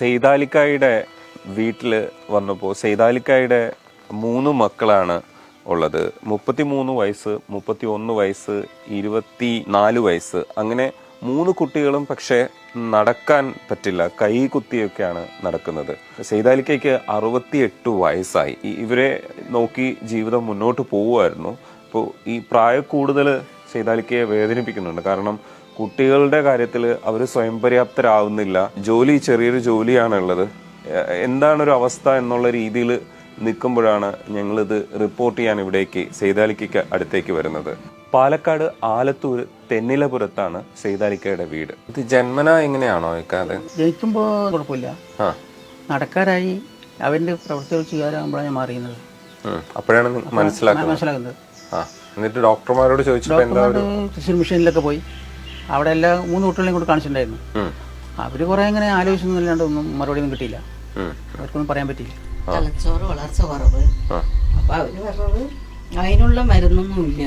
സെയ്താലിക്കായുടെ വീട്ടിൽ വന്നപ്പോൾ സെയ്താലിക്കായുടെ 3 മക്കളാണ് ഉള്ളത്. 33 വയസ്സ്, 31 വയസ്സ്, 24 വയസ്സ്. അങ്ങനെ 3 കുട്ടികളും പക്ഷെ നടക്കാൻ പറ്റില്ല, കൈ കുത്തിയൊക്കെയാണ് നടക്കുന്നത്. സെയ്താലിക്കയ്ക്ക് 68 വയസ്സായി. ഇവരെ നോക്കി ജീവിതം മുന്നോട്ട് പോവുമായിരുന്നു. അപ്പോൾ ഈ പ്രായക്കൂടുതൽ സെയ്താലിക്കയെ വേദനിപ്പിക്കുന്നുണ്ട്. കാരണം കുട്ടികളുടെ കാര്യത്തിൽ അവർ സ്വയം പര്യാപ്തരാവുന്നില്ല. ജോലി ചെറിയൊരു ജോലിയാണുള്ളത്. എന്താണൊരു അവസ്ഥ എന്നുള്ള രീതിയിൽ നിൽക്കുമ്പോഴാണ് ഞങ്ങളിത് റിപ്പോർട്ട് ചെയ്യാൻ ഇവിടേക്ക് സെയ്താലിക്കയ്ക്ക് അടുത്തേക്ക് വരുന്നത്. പാലക്കാട് ആലത്തൂർ തെന്നിലപുരത്താണ് സെയ്താലിക്കയുടെ വീട്. ഇത് ജന്മന എങ്ങനെയാണോ ഇക്കാതെ? ജനിക്കുമ്പോൾ കുഴപ്പമില്ല, നടക്കാരായി അവന്റെ പ്രവർത്തികൾ ചെയ്യാറാകുമ്പോഴാണ് ഞാൻ മാറിയുന്നത്. അപ്പോഴാണ് മനസ്സിലാക്കുന്നത്. എന്നിട്ട് ഡോക്ടർമാരോട് ചോദിച്ചപ്പോൾ തൃശ്ശൂർ മിഷനിലൊക്കെ പോയി അവിടെ എല്ലാ 3 കുട്ടികളെയും കൂടെ കാണിച്ചിട്ടുണ്ടായിരുന്നു. അവര് കുറെ ഇങ്ങനെ ആലോചിച്ചൊന്നുമില്ലാണ്ട് ഒന്നും മറുപടി ഒന്നും കിട്ടിയില്ല. അവർക്കൊന്നും പറയാൻ പറ്റിയില്ല. തലച്ചോറ് വളർച്ച കുറവ്. അപ്പൊ അവര് പറഞ്ഞത് അതിനുള്ള മരുന്നൊന്നുമില്ല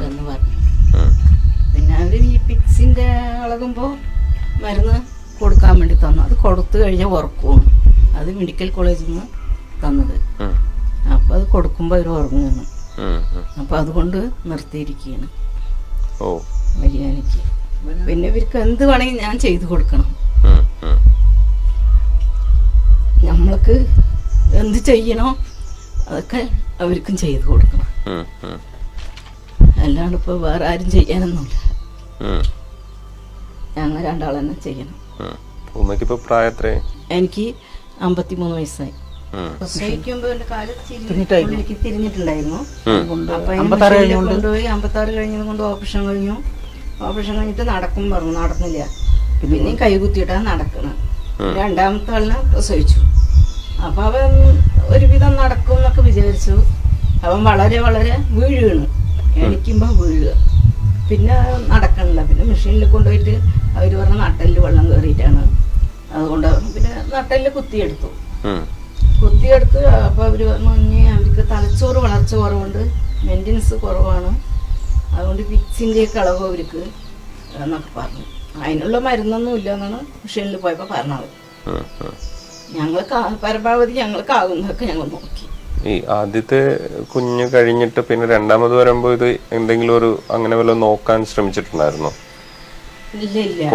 എന്ന് പറഞ്ഞു. പിന്നെ അവര് ഈ പിക്സിന്റെ അളകുമ്പോ മരുന്ന് കൊടുക്കാൻ വേണ്ടി തന്നു. അത് കൊടുത്തു കഴിഞ്ഞാൽ ഉറക്കും. അത് മെഡിക്കൽ കോളേജിൽ നിന്ന് തന്നത്. അപ്പൊ അത് കൊടുക്കുമ്പോ അവര് ഉറങ്ങുന്നു. അപ്പൊ അതുകൊണ്ട് നിർത്തിയിരിക്കുകയാണ് വരിയാനിക്ക്. പിന്നെ ഇവർക്ക് എന്ത് വേണമെങ്കിൽ ഞാൻ ചെയ്തു കൊടുക്കണം. നമ്മൾക്ക് എന്ത് ചെയ്യണോ അതൊക്കെ അവർക്കും ചെയ്തു കൊടുക്കണം. അല്ലാണ്ട് ഇപ്പൊ വേറെ ആരും ചെയ്യാനൊന്നുമില്ല. ഞങ്ങൾ 2 ആൾ തന്നെ ചെയ്യണം. എനിക്ക് 53 വയസ്സായി. പ്രസവിക്കുമ്പോ എന്റെ കാല് തിരിഞ്ഞിട്ടുണ്ടായിരുന്നു. അപ്പൊ കൊണ്ടുപോയി 56 കഴിഞ്ഞത് കൊണ്ട് ഓപ്പറേഷൻ കഴിഞ്ഞു. ഓപ്പറേഷൻ കഴിഞ്ഞിട്ട് നടക്കും പറഞ്ഞു, നടന്നില്ല. പിന്നെയും കൈകുത്തിയിട്ടാണ് നടക്കണം. 2ാമത്തെ ആളിനെ പ്രസവിച്ചു. അപ്പൊ അവൻ ഒരുവിധം നടക്കും എന്നൊക്കെ വിചാരിച്ചു. അവൻ വളരെ വളരെ വീഴുകയാണ്, എണിക്കുമ്പോ വീഴുക. പിന്നെ നടക്കണില്ല. പിന്നെ മെഷീനിൽ കൊണ്ടുപോയിട്ട് അവര് പറഞ്ഞ നട്ടലിൽ വെള്ളം കയറിയിട്ടാണ്. അതുകൊണ്ട് പിന്നെ നട്ടലിൽ കുത്തിയെടുത്തു. അപ്പൊ അവര് പറഞ്ഞു അവർക്ക് തലച്ചോറ് വളർച്ച കുറവുണ്ട്, മെയിൻ്റനൻസ് കുറവാണ്, അതുകൊണ്ട് പിക്സിന്റെ അളവ് അവർക്ക് എന്നൊക്കെ പറഞ്ഞു. അതിനുള്ള മരുന്നൊന്നും ഇല്ല എന്നാണ് മെഷീനിൽ പോയപ്പോ പറഞ്ഞത്. ഞങ്ങൾ പരമാവധി ഞങ്ങൾക്കാകുന്നതൊക്കെ ഞങ്ങൾ നോക്കി. ഈ ആദ്യത്തെ കുഞ്ഞ് കഴിഞ്ഞിട്ട് പിന്നെ 2ാമത് വരുമ്പോ ഇത് എന്തെങ്കിലും ഒരു അങ്ങനെ വല്ല നോക്കാൻ ശ്രമിച്ചിട്ടുണ്ടായിരുന്നോ? ഇല്ല,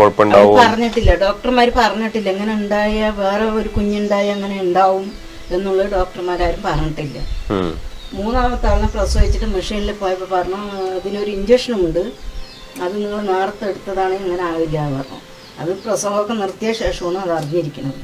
പറഞ്ഞിട്ടില്ല. ഡോക്ടർമാര് പറഞ്ഞിട്ടില്ല ഇങ്ങനെ ഉണ്ടായ വേറെ ഒരു കുഞ്ഞുണ്ടായ അങ്ങനെ ഉണ്ടാവും എന്നുള്ളത് ഡോക്ടർമാരും പറഞ്ഞിട്ടില്ല. 3ാമത്തെ ആളിനെ പ്രസവിച്ചിട്ട് മെഷീനിൽ പോയപ്പോ പറഞ്ഞു അതിനൊരു ഇഞ്ചക്ഷനുണ്ട്, അത് നിങ്ങൾ നേരത്തെ എടുത്തതാണ് ഇങ്ങനെ ആവില്ല പറഞ്ഞു. അത് പ്രസവമൊക്കെ നിർത്തിയ ശേഷമാണ് അത് അറിഞ്ഞിരിക്കുന്നത്.